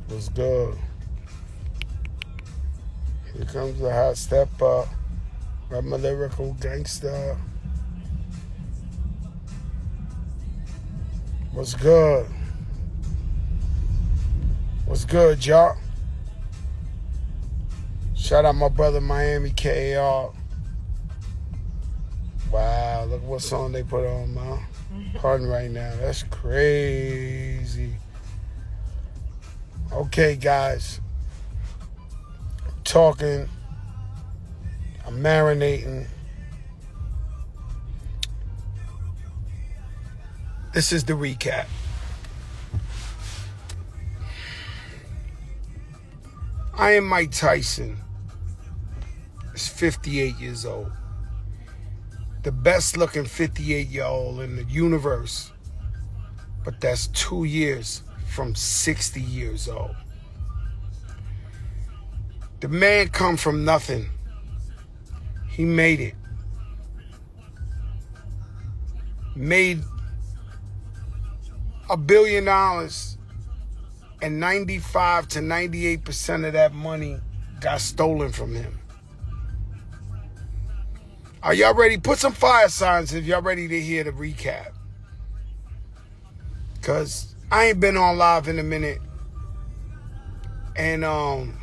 What's good? Here comes the hot stepper. I'm a lyrical gangster. What's good? What's good, y'all? Shout out my brother Miami KAR. Wow, look what song they put on, man. Pardon right now. That's crazy. Okay, guys. I'm talking. I'm marinating. This is the recap. I am Mike Tyson. He's 58 years old. The best looking 58-year-old in the universe. But that's 2 years from 60 years old. The man come from nothing. He made it. Made $1 billion, and 95 to 98% of that money got stolen from him. Are y'all ready? Put some fire signs if y'all ready to hear the recap. Because I ain't been on live in a minute. And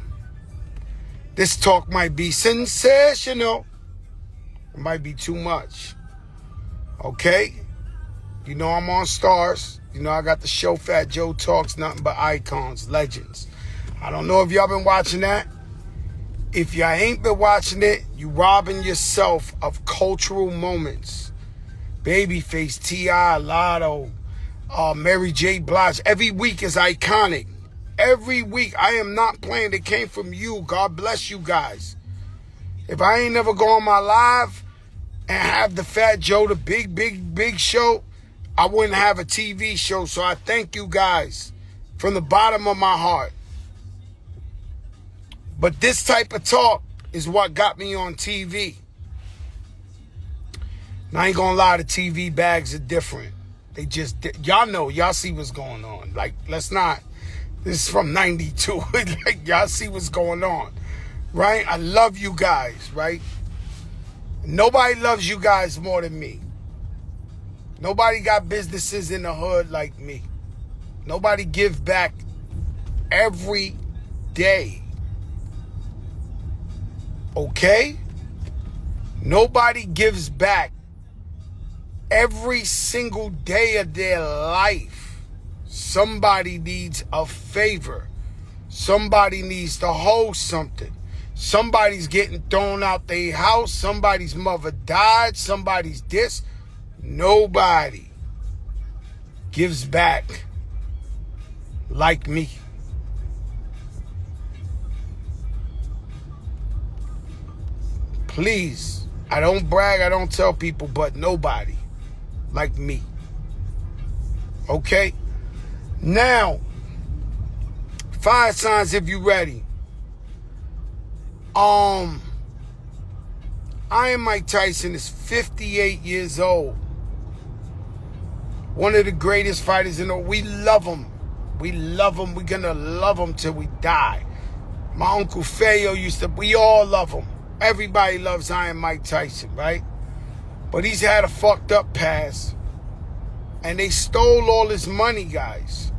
this talk might be sensational. It might be too much. Okay? You know I'm on Stars. You know I got the show Fat Joe Talks, nothing but icons, legends. I don't know if y'all been watching that. If y'all ain't been watching it, you robbing yourself of cultural moments. Babyface, T.I., Lotto, Mary J. Blige. Every week is iconic. Every week. I am not playing. It came from you. God bless you guys. If I ain't never go on my live and have the Fat Joe, the big show, I wouldn't have a TV show. So I thank you guys from the bottom of my heart. But this type of talk is what got me on TV. And I ain't gonna lie, the TV bags are different. They just, y'all know, y'all see what's going on. Like, let's not, this is from 92. Like, y'all see what's going on, right? I love you guys, right? Nobody loves you guys more than me. Nobody got businesses in the hood like me. Nobody give back every day. Okay? Nobody gives back every single day of their life. Somebody needs a favor. Somebody needs to hold something. Somebody's getting thrown out their house. Somebody's mother died. Somebody's this. Nobody gives back like me. Please, I don't brag, I don't tell people, but nobody like me. Okay? Now, fire signs if you ready. I am Mike Tyson, is 58 years old. One of the greatest fighters in the world. We love him. We love him. We're gonna love him till we die. My Uncle Feo we all love him. Everybody loves Iron Mike Tyson, right? But he's had a fucked up past. And they stole all his money, guys.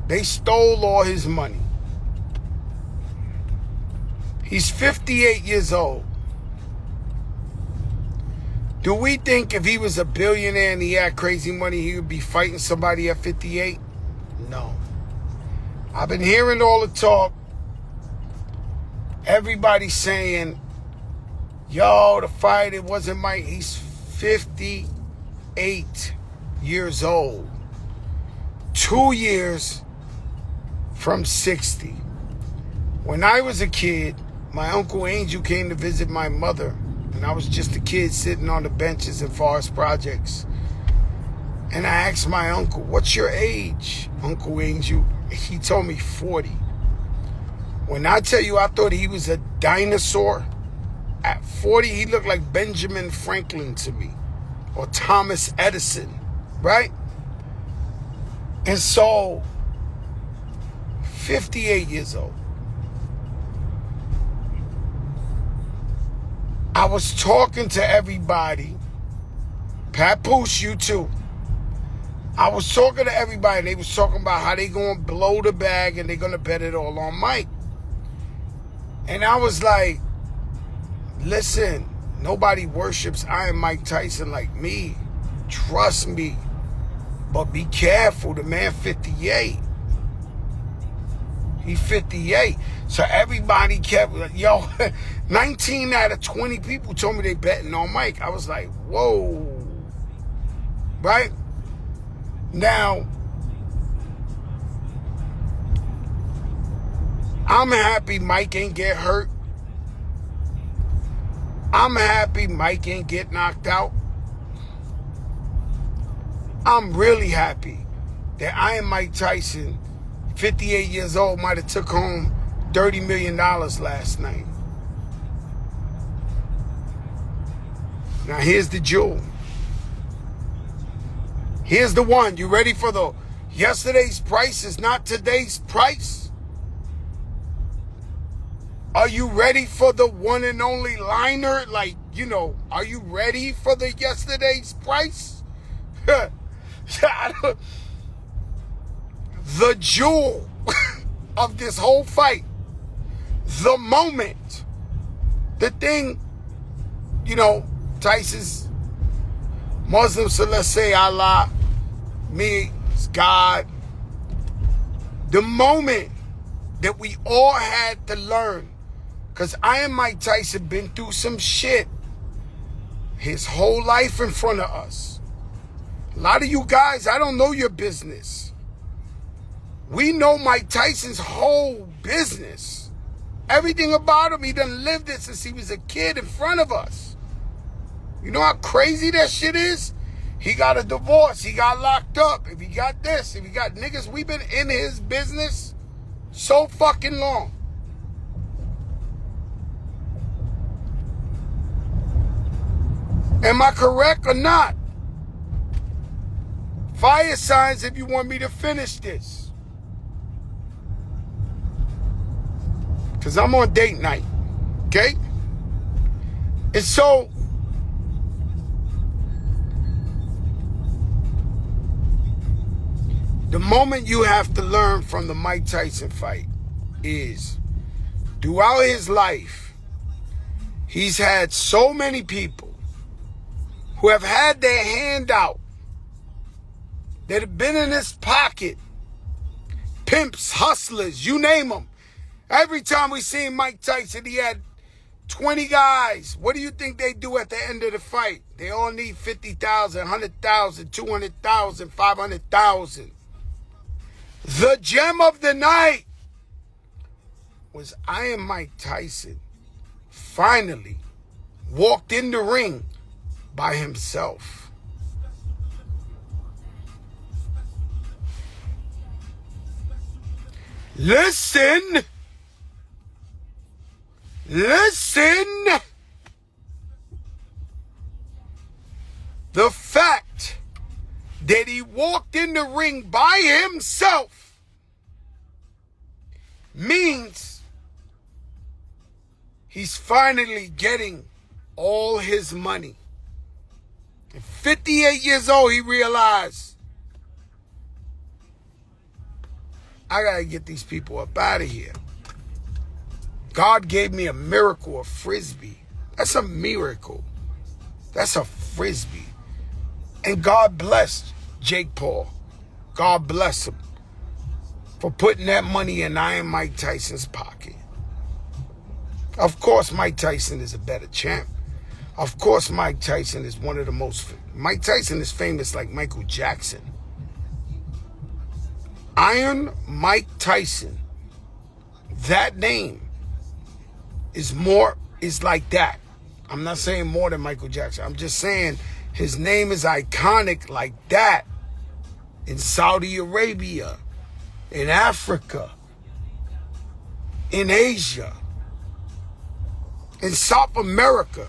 They stole all his money. He's 58 years old. Do we think if he was a billionaire and he had crazy money, he would be fighting somebody at 58? No. I've been hearing all the talk. Everybody saying, yo, the fight, it wasn't Mike. He's 58 years old. 2 years from 60. When I was a kid, my Uncle Angel came to visit my mother. And I was just a kid sitting on the benches in Forest Projects. And I asked my uncle, what's your age, Uncle Angel? He told me 40. When I tell you I thought he was a dinosaur, at 40, he looked like Benjamin Franklin to me. Or Thomas Edison, right? And so, 58 years old. I was talking to everybody. Papoose, you too. I was talking to everybody. They was talking about how they going to blow the bag and they going to bet it all on Mike. And I was like, listen, nobody worships Iron Mike Tyson like me. Trust me. But be careful. The man 58. He 58. So everybody kept, 19 out of 20 people told me they betting on Mike. I was like, whoa. Right? Now, I'm happy Mike ain't get hurt. I'm happy Mike ain't get knocked out. I'm really happy that Iron Mike Tyson, 58 years old, might have took home $30 million last night. Now here's the jewel. Here's the one. You ready for the yesterday's price is not today's price? Are you ready for the one and only liner? Like, are you ready for the yesterday's price? The jewel of this whole fight. The moment. The thing, Tyson's Muslim, so let's say Allah, me, it's God. The moment that we all had to learn, because Iron Mike Tyson been through some shit his whole life in front of us. A lot of you guys, I don't know your business. We know Mike Tyson's whole business. Everything about him, he done lived it since he was a kid in front of us. You know how crazy that shit is? He got a divorce. He got locked up. If he got this, if he got niggas, we've been in his business so fucking long. Am I correct or not? Fire signs if you want me to finish this. Because I'm on date night. Okay? And so, the moment you have to learn from the Mike Tyson fight is, throughout his life, he's had so many people who have had their hand out, that have been in his pocket. Pimps, hustlers, you name them. Every time we seen Mike Tyson, he had 20 guys. What do you think they do at the end of the fight? They all need 50,000, 100,000, 200,000, 500,000. The gem of the night was Iron Mike Tyson finally walked in the ring by himself. Listen. The fact that he walked in the ring by himself means he's finally getting all his money. At 58 years old, he realized, I gotta get these people up out of here. God gave me a miracle, a frisbee. That's a miracle. That's a frisbee. And God blessed Jake Paul. God bless him for putting that money in Iron Mike Tyson's pocket. Of course, Mike Tyson is a better champ. Of course, Mike Tyson is one of the most... Mike Tyson is famous like Michael Jackson. Iron Mike Tyson, that name is like that. I'm not saying more than Michael Jackson. I'm just saying his name is iconic like that. In Saudi Arabia, in Africa, in Asia, in South America,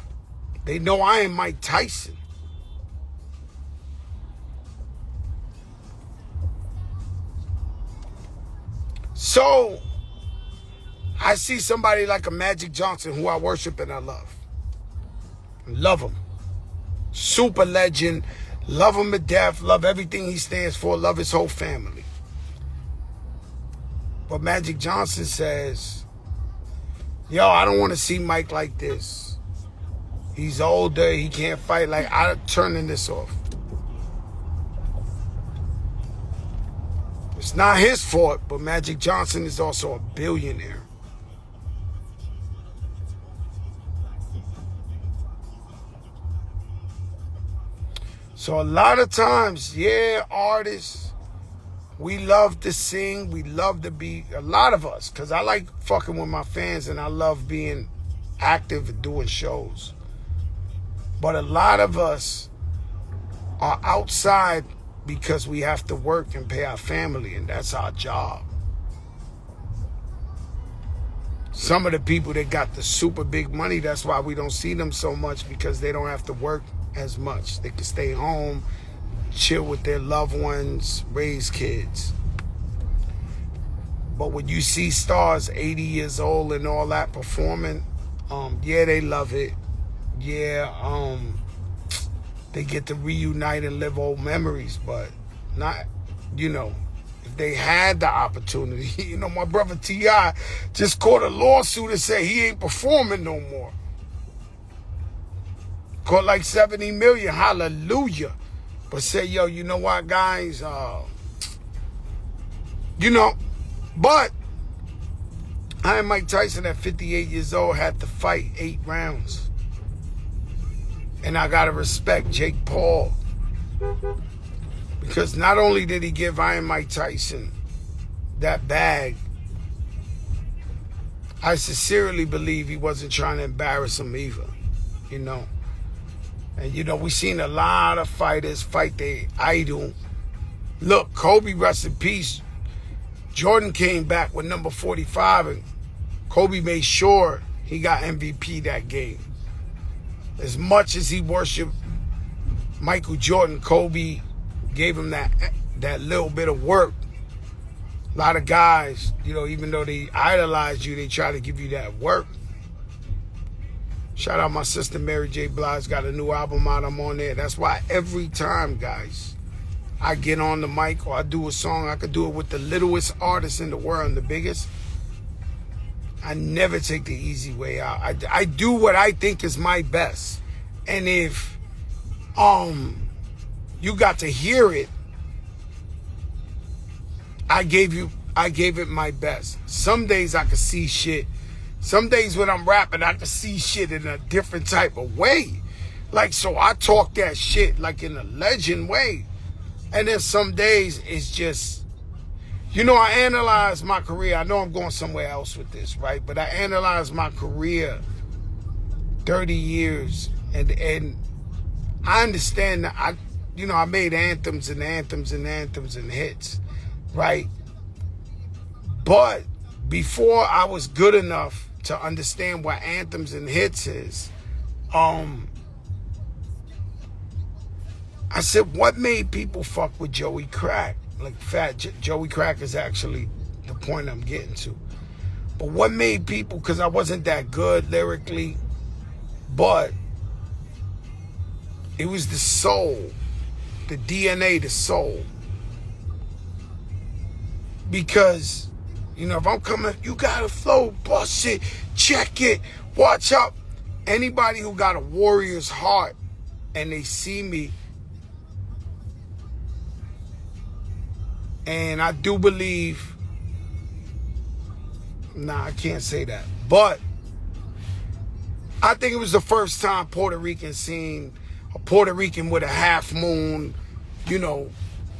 they know I am Mike Tyson. So I see somebody like a Magic Johnson who I worship and I love. Love him. Super legend. Love him to death. Love everything he stands for. Love his whole family. But Magic Johnson says, yo, I don't want to see Mike like this. He's older. He can't fight. Like, I'm turning this off. It's not his fault, but Magic Johnson is also a billionaire. So a lot of times, yeah, artists, we love to sing, we love to be, a lot of us, because I like fucking with my fans and I love being active and doing shows. But a lot of us are outside because we have to work and pay our family, and that's our job. Some of the people that got the super big money, that's why we don't see them so much, because they don't have to work as much. They can stay home, chill with their loved ones, raise kids. But when you see stars 80 years old and all that performing, yeah, they love it. Yeah, they get to reunite and live old memories, but not, you know, if they had the opportunity. You know, my brother T.I. just caught a lawsuit and said he ain't performing no more. Caught like 70 million, hallelujah. But say, yo, you know what, guys? You know, but I and Mike Tyson at 58 years old had to fight 8 rounds. And I gotta respect Jake Paul. Because not only did he give Iron Mike Tyson that bag, I sincerely believe he wasn't trying to embarrass him either, you know. And, you know, we seen a lot of fighters fight their idol. Look, Kobe, rest in peace. Jordan came back with number 45, and Kobe made sure he got MVP that game. As much as he worshiped Michael Jordan, Kobe gave him that little bit of work. A lot of guys, you know, even though they idolize you, they try to give you that work. Shout out my sister Mary J. Blige, got a new album out, I'm on there. That's why every time, guys, I get on the mic or I do a song, I could do it with the littlest artist in the world and the biggest. I never take the easy way out. I do what I think is my best. And if you got to hear it, I gave it my best. Some days I could see shit. Some days when I'm rapping, I can see shit in a different type of way. Like, so I talk that shit like in a legend way. And then some days it's just, you know, I analyze my career. I know I'm going somewhere else with this, right? But I analyze my career 30 years. And I understand that I made anthems and anthems and anthems and hits, right? But before I was good enough to understand what anthems and hits is, I said, what made people fuck with Joey Crack? Like, Joey Crack is actually the point I'm getting to. But what made people, because I wasn't that good lyrically, but it was the soul, the DNA, the soul. Because, you know, if I'm coming, you gotta flow, bust it, check it, watch out. Anybody who got a warrior's heart and they see me, and I do believe, nah, I can't say that, but I think it was the first time Puerto Rican seen a Puerto Rican with a half moon, you know,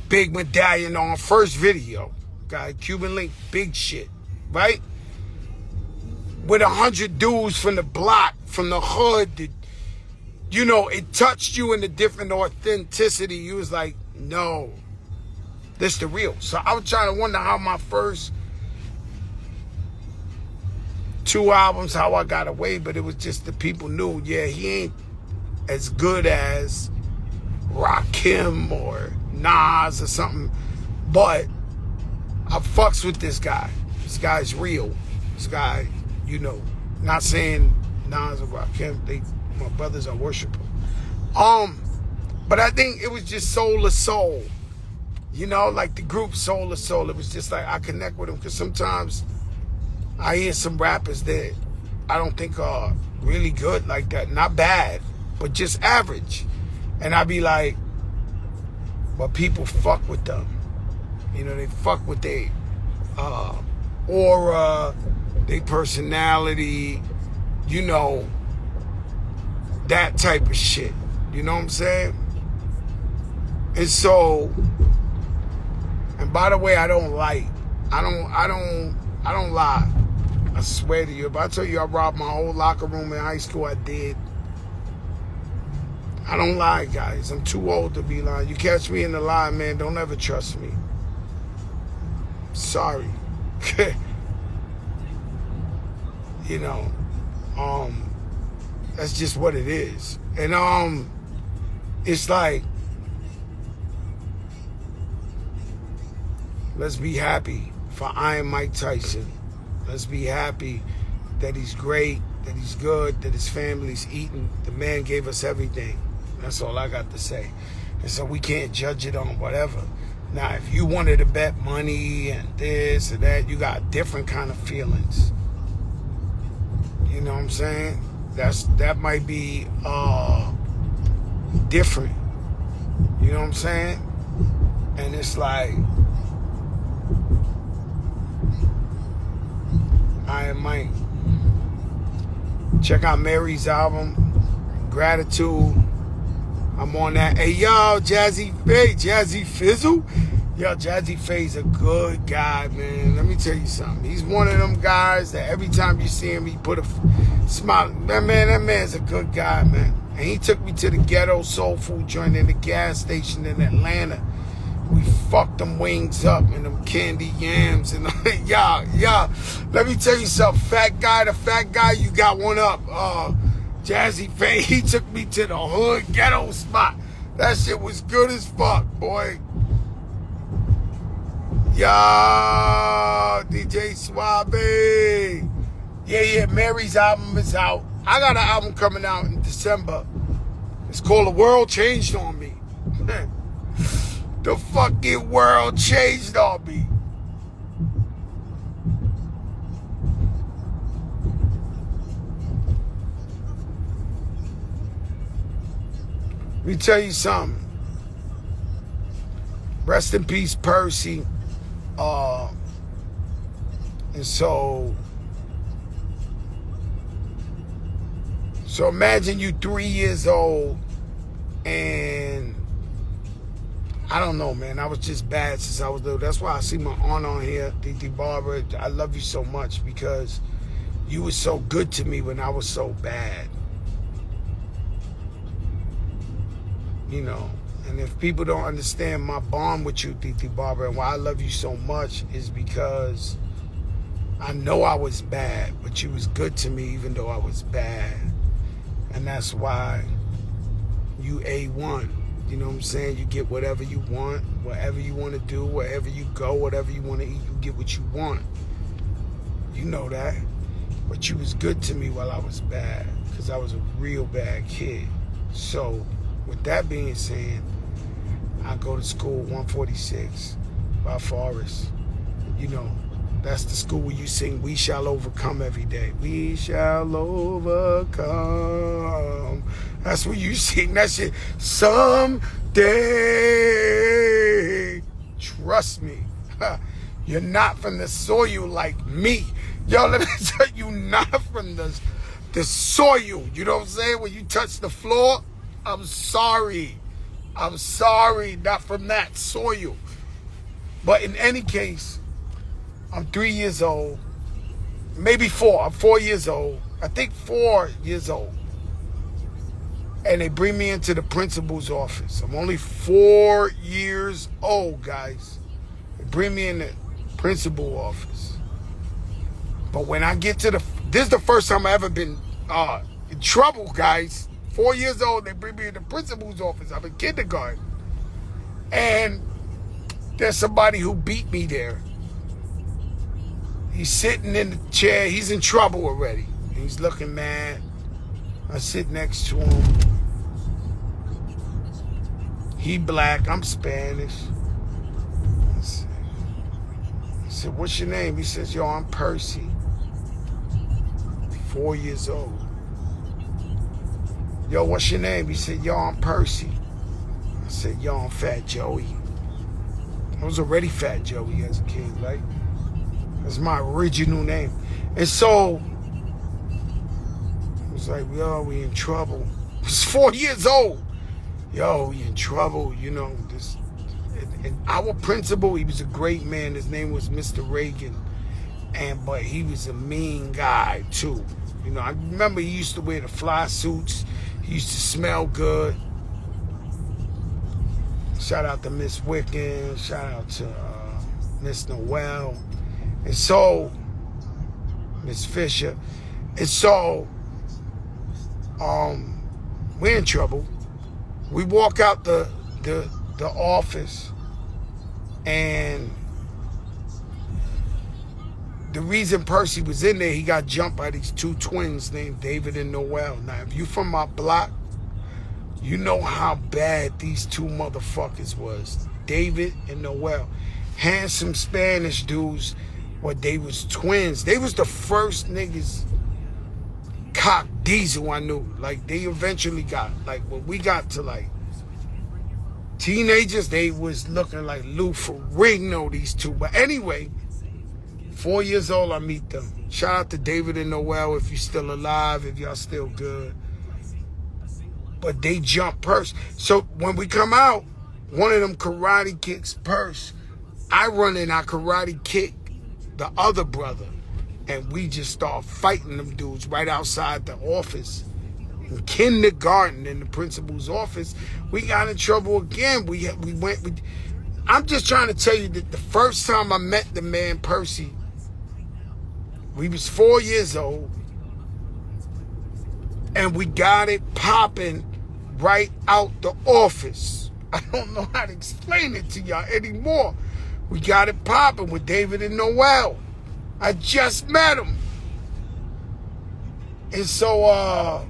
big medallion on, first video. Guy, Cuban link, big shit, right? With 100 dudes from the block, from the hood, that, you know, it touched you in a different authenticity. You was like, no, this the real. So I was trying to wonder how my first 2 albums, how I got away, but it was just the people knew, yeah, he ain't as good as Rakim or Nas or something, but I fucks with this guy. This guy's real. This guy, you know, not saying Nas or Rakim, my brothers are worshipers. But I think it was just Soul to Soul. You know, like the group Soul to Soul. It was just like I connect with them because sometimes I hear some rappers that I don't think are really good like that. Not bad, but just average. And I be like, but people fuck with them. You know, they fuck with their aura, their personality, you know, that type of shit. You know what I'm saying? And so, and by the way, I don't lie. I swear to you, if I tell you I robbed my whole locker room in high school, I did. I don't lie, guys. I'm too old to be lying. You catch me in the lie, man, don't ever trust me. Sorry. You know, that's just what it is. And it's like, let's be happy for Iron Mike Tyson. Let's be happy that he's great, that he's good, that his family's eating. The man gave us everything. That's all I got to say. And so we can't judge it on whatever. Now, if you wanted to bet money and this and that, you got different kind of feelings. You know what I'm saying? That might be different. You know what I'm saying? And it's like, I might check out Mary's album, Gratitude. I'm on that. Hey, yo, Jazzy Fizzle. Yo, Jazzy Faye's a good guy, man. Let me tell you something. He's one of them guys that every time you see him, he put a smile. That man's a good guy, man. And he took me to the ghetto soul food joint in the gas station in Atlanta. We fucked them wings up and them candy yams and yeah. Let me tell you something, the fat guy, you got one up. Jazzy Faye, he took me to the hood ghetto spot. That shit was good as fuck, boy. Yo, DJ Suave. Yeah, Mary's album is out. I got an album coming out in December. It's called The World Changed on Me. The fucking world changed on me. Let me tell you something. Rest in peace, Percy. And so imagine you 3 years old and I don't know, man. I was just bad since I was little. That's why I see my aunt on here, DT Barbara. I love you so much because you were so good to me when I was so bad. You know, and if people don't understand my bond with you, DT Barbara, and why I love you so much is because I know I was bad, but you was good to me even though I was bad. And that's why you A1. You know what I'm saying? You get whatever you want, whatever you want to do, wherever you go, whatever you want to eat, you get what you want. You know that. But you was good to me while I was bad because I was a real bad kid. So, with that being said, I go to school 146 by Forest. You know, that's the school where you sing We Shall Overcome every day. We shall overcome. That's where you sing that shit. Someday. Trust me. You're not from the soil like me. Yo, let me tell you, not from the soil. You know what I'm saying? When you touch the floor, I'm sorry. I'm sorry, not from that soil. But in any case, I'm 3 years old. Maybe 4. I'm 4 years old. I think 4 years old. And they bring me into the principal's office. I'm only 4 years old, guys. They bring me in the principal office. But when I get to this is the first time I ever been in trouble, guys. 4 years old, they bring me in the principal's office. I'm in kindergarten. And there's somebody who beat me there. He's sitting in the chair. He's in trouble already. He's looking mad. I sit next to him. He black. I'm Spanish. I said, what's your name? He says, yo, I'm Percy. 4 years old. Yo, what's your name? He said, yo, I'm Percy. I said, yo, I'm Fat Joey. I was already Fat Joey as a kid, right? That's my original name. And so, I was like, yo, we in trouble. I was 4 years old. Yo, we in trouble, you know. And our principal, he was a great man. His name was Mr. Reagan. But he was a mean guy, too. You know, I remember he used to wear the fly suits. He used to smell good. Shout out to Miss Wicken. Shout out to Miss Noel. And so, Miss Fisher. And so, we're in trouble. We walk out the office, and the reason Percy was in there, he got jumped by these two twins named David and Noel. Now, if you from my block, you know how bad these two motherfuckers was. David and Noel. Handsome Spanish dudes, but they was twins. They was the first niggas cock diesel I knew. Like, they eventually got, like, when we got to, like, teenagers, they was looking like Lou Ferrigno, these two. But anyway, 4 years old, I meet them. Shout out to David and Noel if you're still alive, if y'all still good. But they jump Purse. So when we come out, one of them karate kicks Purse. I run in, I karate kick the other brother. And we just start fighting them dudes right outside the office. In kindergarten, in the principal's office, we got in trouble again. I'm just trying to tell you that the first time I met the man Percy, we was 4 years old, and we got it popping right out the office. I don't know how to explain it to y'all anymore. We got it popping with David and Noel. I just met him. And so,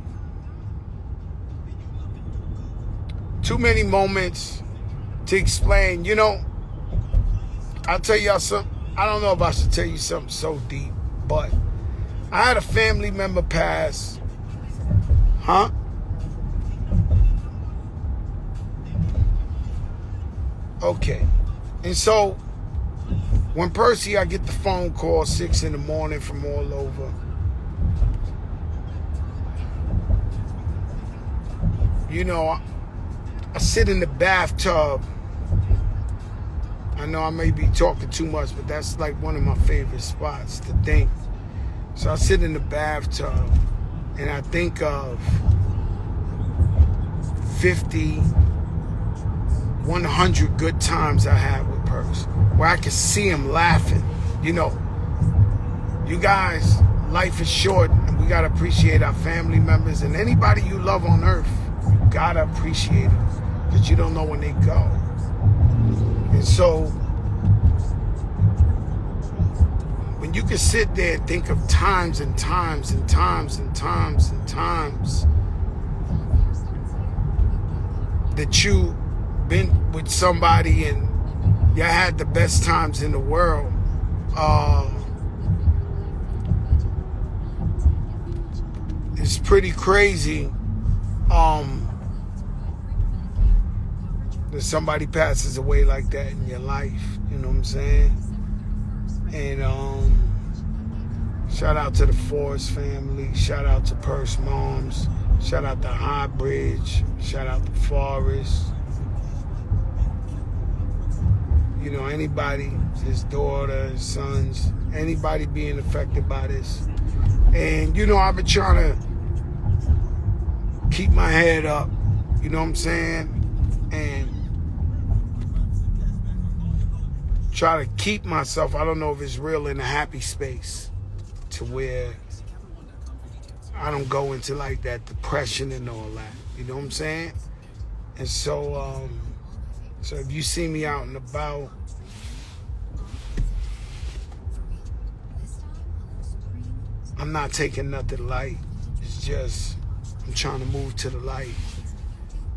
too many moments to explain. You know, I'll tell y'all something. I don't know if I should tell you something so deep, but I had a family member pass. Huh? Okay. And so, when Percy, I get the phone call 6 in the morning from all over. You know, I sit in the bathtub. I know I may be talking too much, but that's like one of my favorite spots to think. So I sit in the bathtub and I think of 50, 100 good times I had with Percy, where I could see him laughing. You know, you guys, life is short, and we gotta appreciate our family members and anybody you love on earth. You gotta appreciate them, because you don't know when they go. And so, when you can sit there and think of times and times and times and times and times that you been with somebody and you had the best times in the world, it's pretty crazy that somebody passes away like that in your life. You know what I'm saying? And shout out to the Forrest family. Shout out to Purse moms. Shout out to High Bridge. Shout out to Forrest. You know, anybody, his daughter, his sons, anybody being affected by this. And, you know, I've been trying to keep my head up, you know what I'm saying? And try to keep myself, I don't know if it's real, in a happy space to where I don't go into like that depression and all that, you know what I'm saying? And so, so if you see me out and about, I'm not taking nothing light. It's just I'm trying to move to the light.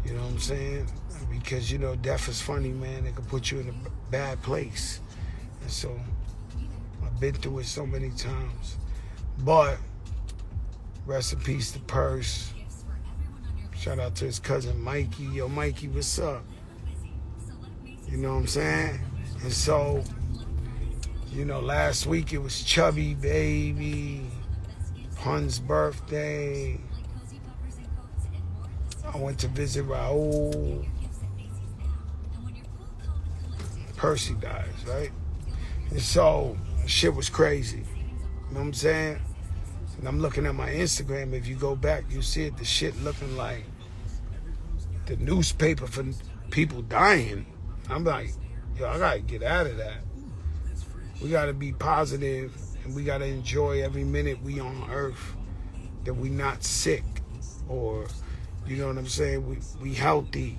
You know what I'm saying? Because, death is funny, man. It can put you in a bad place. And so I've been through it so many times. But rest in peace to Purse. Shout out to his cousin Mikey. Yo, Mikey, what's up? You know what I'm saying? And so, last week it was Chubby Baby, Pun's birthday. I went to visit Raul. Percy dies, right? And so, shit was crazy. You know what I'm saying? And I'm looking at my Instagram. If you go back, you see it, the shit looking like the newspaper for people dying. I'm like, yo, I gotta get out of that. We gotta be positive, and we gotta enjoy every minute we on earth, that we not sick, or, you know what I'm saying, we healthy,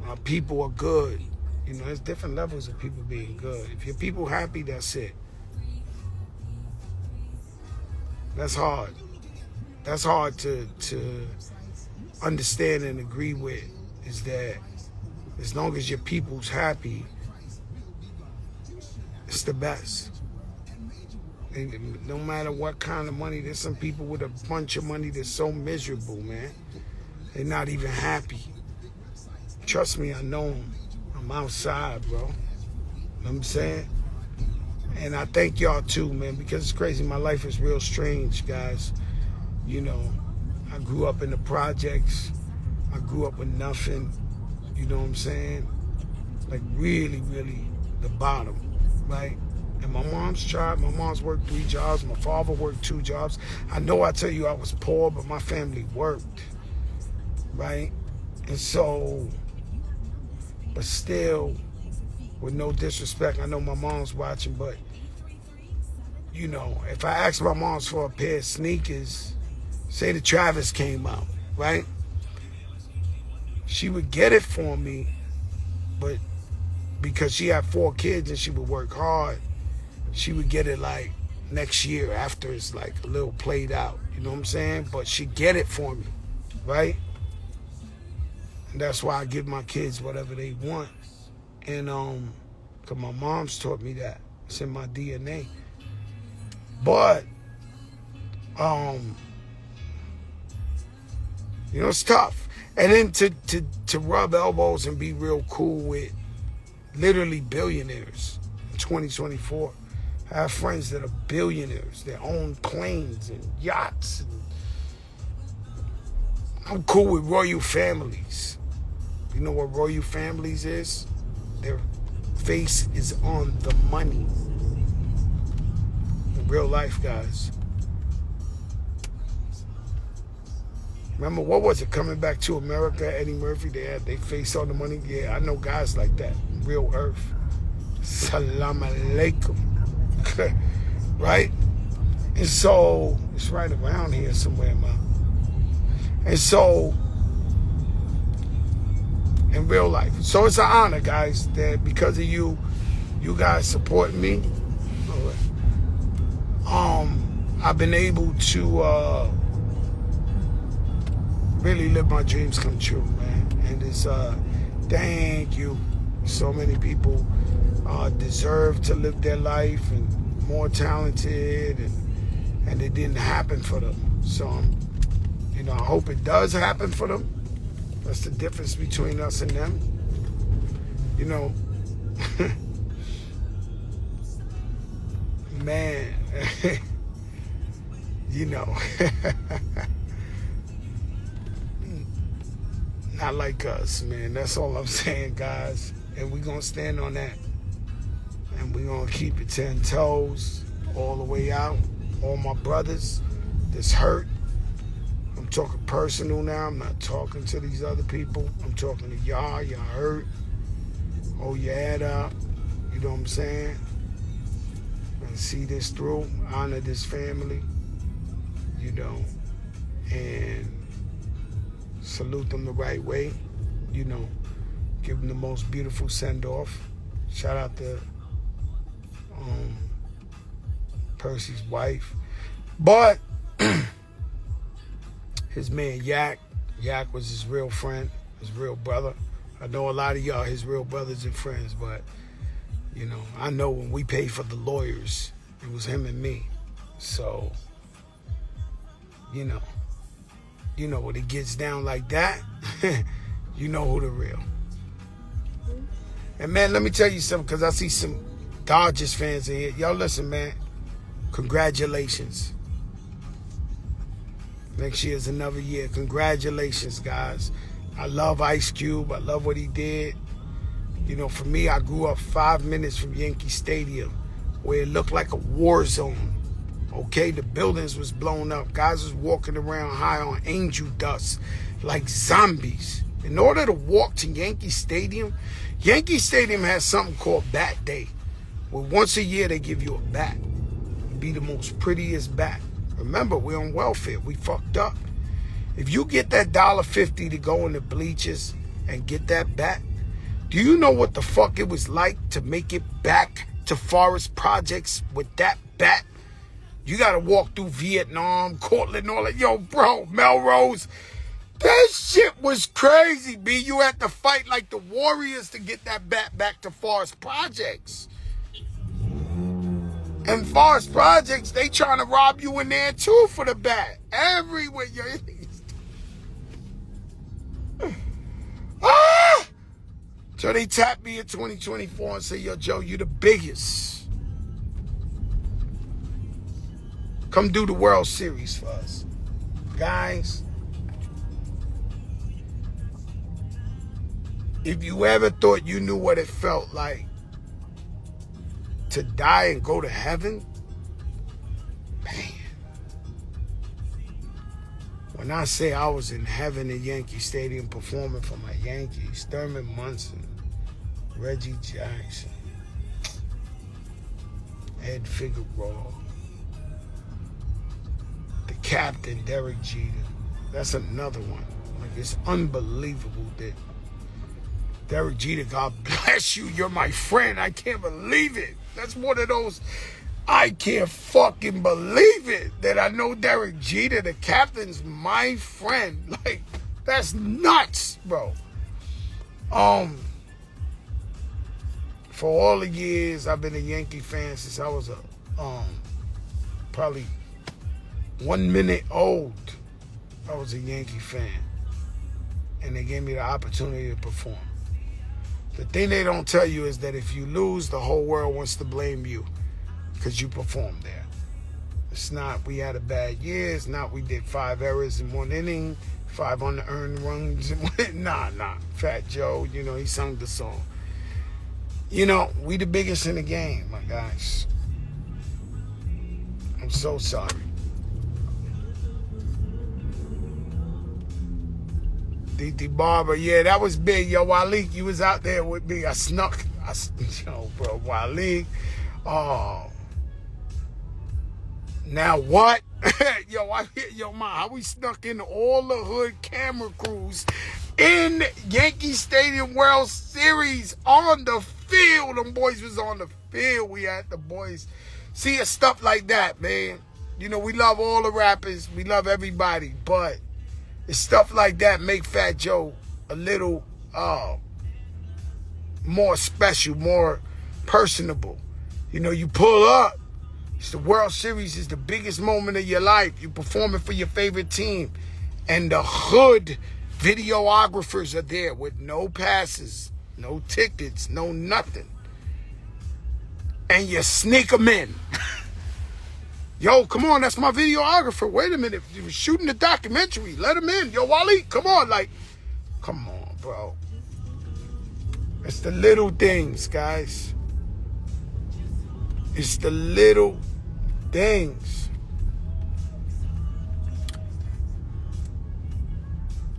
our people are good. There's different levels of people being good. If your people happy, that's it. That's hard. That's hard to understand and agree with, is that as long as your people's happy, it's the best. And no matter what kind of money, there's some people with a bunch of money that's so miserable, man. They're not even happy. Trust me, I know them. I'm outside, bro. You know what I'm saying? And I thank y'all too, man, because it's crazy. My life is real strange, guys. I grew up in the projects. I grew up with nothing. You know what I'm saying? Like really, really the bottom, right? And my mom's tried. My mom's worked 3 jobs. My father worked 2 jobs. I know I tell you I was poor, but my family worked, right? And so, but still, with no disrespect, I know my mom's watching, but, if I asked my mom's for a pair of sneakers, say the Travis came out, right? She would get it for me, but because she had 4 kids and she would work hard, she would get it like next year after it's like a little played out. You know what I'm saying? But she'd get it for me, right? And that's why I give my kids whatever they want. And because my mom's taught me that. It's in my DNA. But it's tough. And then to rub elbows and be real cool with literally billionaires in 2024. I have friends that are billionaires. They own planes and yachts. I'm cool with royal families. You know what royal families is? Their face is on the money. In real life, guys. Remember, what was it? Coming Back to America, Eddie Murphy, they had their face on the money. Yeah, I know guys like that. Real earth. Salam alaikum. Right? And so, it's right around here somewhere, man. And so, in real life. So it's an honor, guys, that because of you guys support me. I've been able to really live my dreams come true, man. And it's thank you. So many people deserve to live their life and more talented, and it didn't happen for them. So I hope it does happen for them. That's the difference between us and them. Man, not like us, man. That's all I'm saying, guys. And we're going to stand on that. And we're going to keep it 10 toes all the way out. All my brothers that's hurt. I'm talking personal now. I'm not talking to these other people. I'm talking to y'all. Y'all hurt. Hold your head up. You know what I'm saying? And see this through. Honor this family. And salute them the right way. Give them the most beautiful send-off. Shout out to Percy's wife. But his man Yak was his real friend, his real brother. I know a lot of y'all his real brothers and friends, but you know, I know when we paid for the lawyers, it was him and me. So, you know when it gets down like that, you know who the real. And man, let me tell you something, because I see some Dodgers fans in here. Y'all listen, man. Congratulations. Next year's another year. Congratulations, guys. I love Ice Cube. I love what he did. You know, for me, I grew up 5 minutes from Yankee Stadium, where it looked like a war zone. Okay, the buildings was blown up. Guys was walking around high on angel dust like zombies. In order to walk to Yankee Stadium has something called Bat Day, where once a year they give you a bat. It'd be the most prettiest bat. Remember, we're on welfare. We fucked up. If you get that $1.50 to go in the bleachers and get that bat, do you know what the fuck it was like to make it back to Forest Projects with that bat? You got to walk through Vietnam, Cortland, all that. Yo, bro, Melrose. That shit was crazy, B. You had to fight like the Warriors to get that bat back to Forest Projects. And Forest Projects, they trying to rob you in there too for the bat. Everywhere. So they tap me in 2024 and say, yo, Joe, you the biggest. Come do the World Series for us. Guys, if you ever thought you knew what it felt like to die and go to heaven, man. When I say I was in heaven at Yankee Stadium performing for my Yankees, Thurman Munson, Reggie Jackson, Ed Figueroa, the captain, Derek Jeter. That's another one. Like, it's unbelievable that Derek Jeter, God bless you, you're my friend. I can't believe it. That's one of those, I can't fucking believe it that I know Derek Jeter, the captain's my friend. Like, that's nuts, bro. For all the years I've been a Yankee fan since I was probably 1 minute old. I was a Yankee fan, and they gave me the opportunity to perform. The thing they don't tell you is that if you lose, the whole world wants to blame you because you performed there. It's not we had a bad year. It's not we did 5 errors in 1 inning, 5 unearned runs in 1 inning. Nah. Fat Joe, you know, he sung the song. You know, we the biggest in the game, my guys. I'm so sorry. D.T. Barber, yeah, that was big. Yo, Waleed, you was out there with me. I snuck. Yo, bro, Waleed. Oh. Now what? Yo, how we snuck in all the hood camera crews in Yankee Stadium World Series on the field. Them boys was on the field. We had the boys. See, it's stuff like that, man. You know, we love all the rappers. We love everybody, but it's stuff like that make Fat Joe a little more special, more personable. You know, you pull up. It's the World Series is the biggest moment of your life. You performing for your favorite team. And the hood videographers are there with no passes, no tickets, no nothing. And you sneak them in. Yo, come on, that's my videographer. Wait a minute. You were shooting a documentary. Let him in. Yo, Waleed, come on. Like, come on, bro. It's the little things, guys. It's the little things.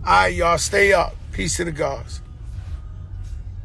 All right, y'all, stay up. Peace to the gods.